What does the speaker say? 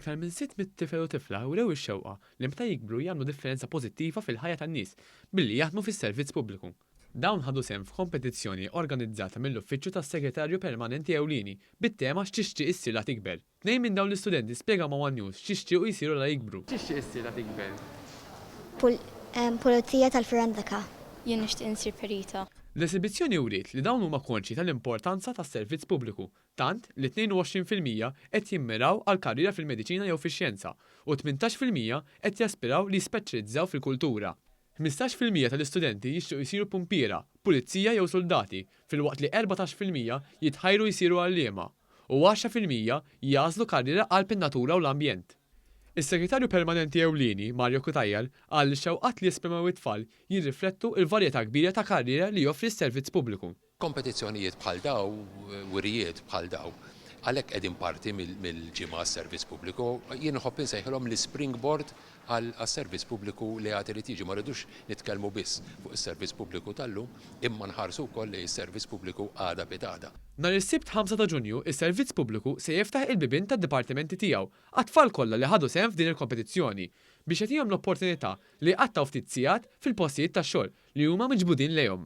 Aktar minn 600 tifel u tifla wrew ix-xewqa li meta jikbru jagħmlu differenza pożittiva fil-ħajja tan-nies billi jaħdmu fis-servizz pubbliku. Dawn ħadu sehem f'kompetizzjoni organizzata mill-Uffiċċju tas-Segretarju Permanenti Ewlieni bit-tema x'tixtieq issir la tikber. Tnejn minn dawn l-istudenti spjegaw ma' One News x'tixtiequ jsiru la jikbru. X'tixtieq issir la tikber? Pulizija tal-Firandaka. Jien nixtieq insir perita. L-esibizzjoni wriet li dawn huma konxi tal-importanza tas-servizz pubbliku, tant li 22% qed jimmiraw għal karriera fil-mediċina jew fix-xjenza u 18% qed jaspiraw li jispeċjalizzaw fil-kultura. 15% tal-istudenti jixtiequ jsiru pumpiera, pulizija jew soldati, filwaqt li 14% jitħajru jsiru għalliema u 10% jażlu karriera għal pin-natura u l-ambjent. Is-Segretarju Permanenti Ewlieni, Mario Kutajjal, qal li xewqat li jesprimew it-tfal jirriflettu l-varjetà kbira ta' karriera li joffri s-servizz pubbliku. Kompetizzjonijiet bħal daw, wirijiet bħal daw, għalhekk qegħdin parti mill-ġimgħa s-servizz pubbliku, jien nħobb insejħilhom l-springboard għas-servizz pubbliku li għad irid jiġi ma rridux nitkellmu biss fuq is-servizz pubbliku tal-lum, imma nħarsu wkoll li s-servizz pubbliku għada bidada. Nhar is-Sibt 5 ta' Ġunju, is-servizz pubbliku se jiftaħ il-bibien tad-dipartimenti tiegħu għat-tfal kollha li ħadu sehem f'din il-kompetizzjoni biex jagħtihom l-opportunità li qattaw ftit sigħat fil-postijiet tax-xogħol li huma miġbudin lejhom.